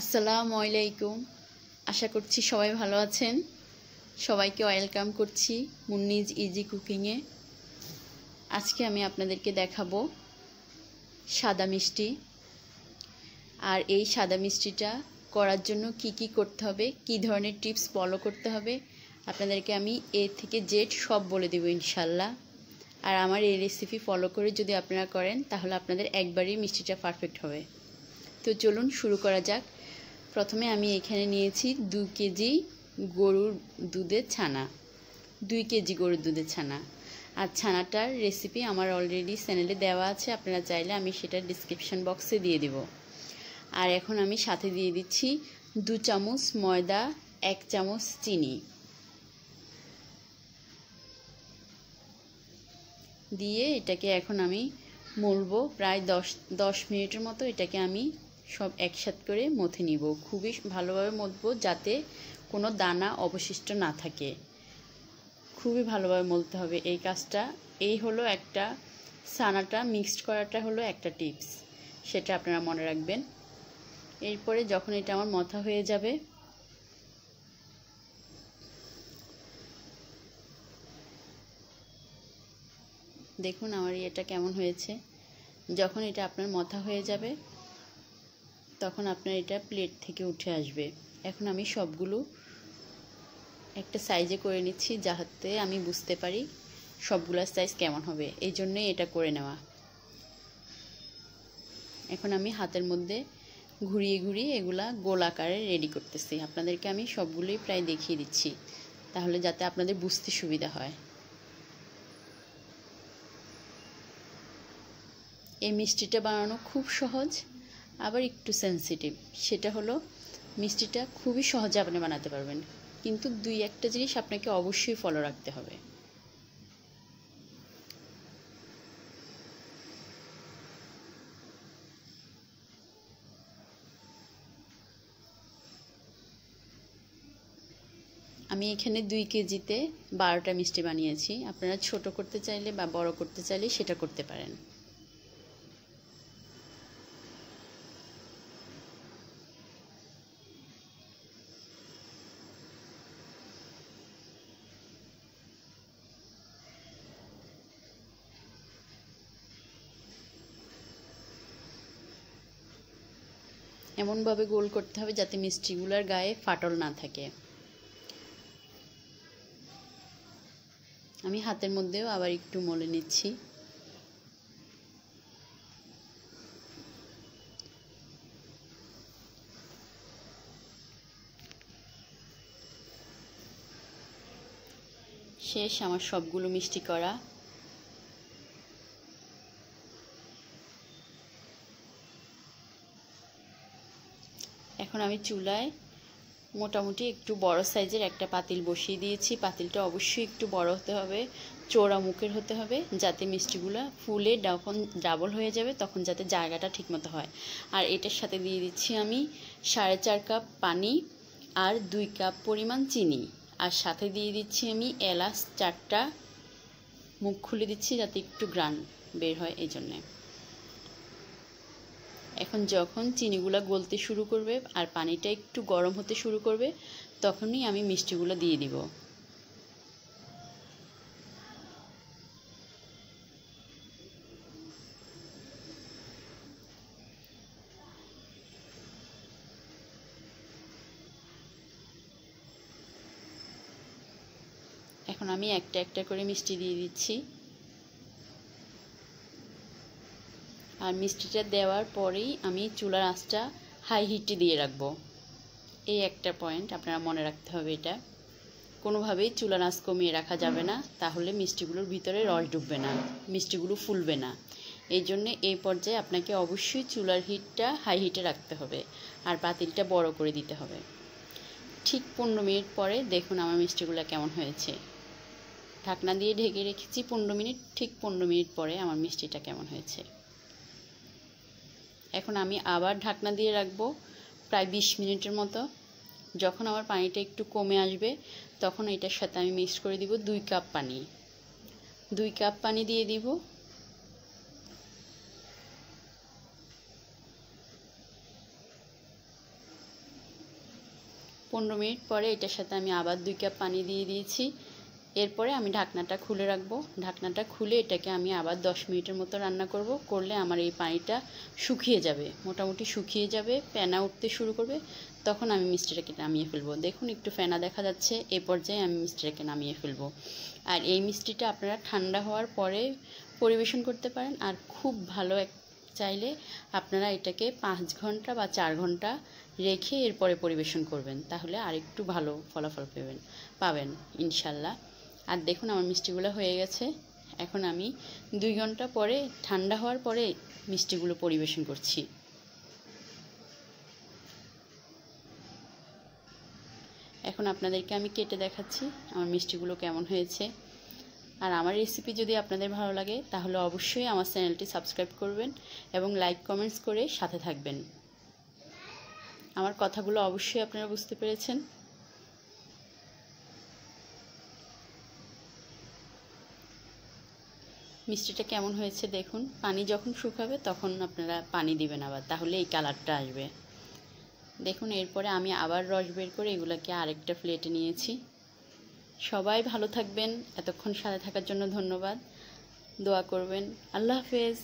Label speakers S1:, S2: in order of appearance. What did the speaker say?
S1: আসসালামু আলাইকুম। আশা করছি সবাই ভালো আছেন। সবাইকে ওয়েলকাম করছি মুন্নিজ ইজি কুকিংয়ে। আজকে আমি আপনাদেরকে দেখাবো সাদা মিষ্টি। আর এই সাদা মিষ্টিটা করার জন্য কি কি করতে হবে, কি ধরনের টিপস ফলো করতে হবে, আপনাদেরকে আমি এ থেকে জেড সব বলে দেব ইনশাল্লাহ। আর আমার এই রেসিপি ফলো করে যদি আপনারা করেন তাহলে আপনাদের একবারেই মিষ্টিটা পারফেক্ট হবে। তো চলুন শুরু করা যাক। প্রথমে আমি এখানে নিয়েছি 2 কেজি গরুর দুধের ছানা, 2 কেজি গরুর দুধের ছানা। আর ছানাটার রেসিপি আমার অলরেডি চ্যানেলে দেওয়া আছে, আপনারা চাইলে আমি সেটা ডিসক্রিপশন বক্সে দিয়ে দেব। আর এখন আমি সাথে দিয়ে দিচ্ছি 2 চামচ ময়দা, 1 চামচ চিনি দিয়ে এটাকে এখন আমি মলবো। প্রায় 10 মিনিটের মতো এটাকে আমি সব একসাথ করে মথে নিব। খুবই ভালোভাবে মথবো যাতে কোনো দানা অবশিষ্ট না থাকে। খুবই ভালোভাবে মলতে হবে এই কাজটা। এই হলো একটা ছানাটা মিক্সড করাটা হলো একটা টিপস, সেটা আপনারা মনে রাখবেন। এরপরে যখন এটা আমার মথা হয়ে যাবে, দেখুন আমার এটা কেমন হয়েছে। যখন এটা আপনার মথা হয়ে যাবে তখন আপনার এটা প্লেট থেকে উঠে আসবে। এখন আমি সবগুলো একটা সাইজে করে নিচ্ছি যাতে আমি বুঝতে পারি সবগুলোর সাইজ কেমন হবে, এই জন্যই এটা করে নেওয়া। এখন আমি হাতের মধ্যে ঘুরিয়ে ঘুরিয়ে এগুলা গোল আকারে রেডি করতেছি। আপনাদেরকে আমি সবগুলোই প্রায় দেখিয়ে দিচ্ছি তাহলে যাতে আপনাদের বুঝতে সুবিধা হয়। এই মিষ্টিটা বানানো খুব সহজ, আবার একটু সেন্সিটিভ। সেটা হলো মিষ্টিটা খুবই সহজে আপনি বানাতে পারবেন, কিন্তু 2-1টা জিনিস আপনাকে অবশ্যই ফলো রাখতে হবে। আমি এখানে 2 কেজিতে 12টা মিষ্টি বানিয়েছি। আপনারা ছোট করতে চাইলে বা বড় করতে চাইলে সেটা করতে পারেন। এমনভাবে গোল করতে হবে যাতে মিষ্টিগুলোর গায়ে ফাটল না থাকে। আমি হাতের মধ্যেও আবার একটু মলে নিচ্ছি। শেষ আমার সবগুলো মিষ্টি করা। এখন আমি চুলায় মোটামুটি একটু বড় সাইজের একটা পাতিল বসিয়ে দিয়েছি। পাতিলটা অবশ্যই একটু বড় হতে হবে, চওড়া মুখের হতে হবে, যাতে মিষ্টিগুলো ফুলে যখন ডাবল হয়ে যাবে তখন যাতে জায়গাটা ঠিকমতো হয়। আর এটার সাথে দিয়ে দিচ্ছি আমি 4.5 কাপ পানি আর 2 কাপ পরিমাণ চিনি। আর সাথে দিয়ে দিচ্ছি আমি এলাচ 4টা, মুখ খুলে দিচ্ছি যাতে একটু ঘ্রাণ বের হয় এই জন্যে। এখন যখন চিনিগুলো গলতে শুরু করবে আর পানিটা একটু গরম হতে শুরু করবে তখনই আমি মিষ্টিগুলো দিয়ে দিব। এখন আমি একটা একটা করে মিষ্টি দিয়ে দিচ্ছি। আর মিষ্টিটা দেওয়ার পরেই আমি চুলার আঁচটা হাই হিটে দিয়ে রাখবো। এই একটা পয়েন্ট আপনারা মনে রাখতে হবে। এটা কোনোভাবেই চুলার আঁচ কমিয়ে রাখা যাবে না, তাহলে মিষ্টিগুলোর ভিতরে রস ঢুকবে না, মিষ্টিগুলো ফুলবে না। এই জন্যে এই পর্যায়ে আপনাকে অবশ্যই চুলার হিটটা হাই হিটে রাখতে হবে আর পাতিলটা বড় করে দিতে হবে। ঠিক 15 মিনিট পরে দেখুন আমার মিষ্টিগুলো কেমন হয়েছে। ঢাকনা দিয়ে ঢেকে রেখেছি 15 মিনিট। ঠিক 15 মিনিট পরে আমার মিষ্টিটা কেমন হয়েছে। এখন আমি আবার ঢাকনা দিয়ে রাখবো প্রায় 20 মিনিটের মতো। যখন আমার পানিটা একটু কমে আসবে তখন এটার সাথে আমি মিক্স করে দিব 2 কাপ পানি। 2 কাপ পানি দিয়ে দিব। 15 মিনিট পরে এটার সাথে আমি আবার 2 কাপ পানি দিয়ে দিয়েছি। এরপরে আমি ঢাকনাটা খুলে রাখবো। ঢাকনাটা খুলে এটাকে আমি আবার 10 মিনিটের মতো রান্না করব। করলে আমার এই পানিটা শুকিয়ে যাবে, মোটামুটি শুকিয়ে যাবে, ফেনা উঠতে শুরু করবে। তখন আমি মিষ্টিটাকে নামিয়ে ফেলবো। দেখুন একটু ফেনা দেখা যাচ্ছে, এ পর্যায়ে আমি মিষ্টিটাকে নামিয়ে ফেলবো। আর এই মিষ্টিটা আপনারা ঠান্ডা হওয়ার পরে পরিবেশন করতে পারেন। আর খুব ভালো চাইলে আপনারা এটাকে 5 ঘন্টা বা 4 ঘন্টা রেখে এরপরে পরিবেশন করবেন, তাহলে আরেকটু ভালো ফলাফল পাবেন ইনশাল্লাহ। আর দেখুন আমার মিষ্টিগুলো হয়ে গেছে। এখন আমি 2 ঘন্টা পরে ঠান্ডা হওয়ার পরে মিষ্টিগুলো পরিবেশন করছি। এখন আপনাদেরকে আমি কেটে দেখাচ্ছি আমার মিষ্টিগুলো কেমন হয়েছে। আর আমার রেসিপি যদি আপনাদের ভালো লাগে তাহলে অবশ্যই আমার চ্যানেলটি সাবস্ক্রাইব করবেন এবং লাইক কমেন্টস করে সাথে থাকবেন। আমার কথাগুলো অবশ্যই আপনারা বুঝতে পেরেছেন। মিষ্টিটা কেমন হয়েছে দেখুন। পানি যখন শুকাবে তখন আপনারা পানি দিবেন আবার, তাহলে এই কালারটা আসবে। দেখুন এরপরে আমি আবার রস বের করে এগুলোকে আরেকটা প্লেটে নিয়েছি। সবাই ভালো থাকবেন। এতক্ষণ সাথে থাকার জন্য ধন্যবাদ। দোয়া করবেন। আল্লাহ হাফেজ।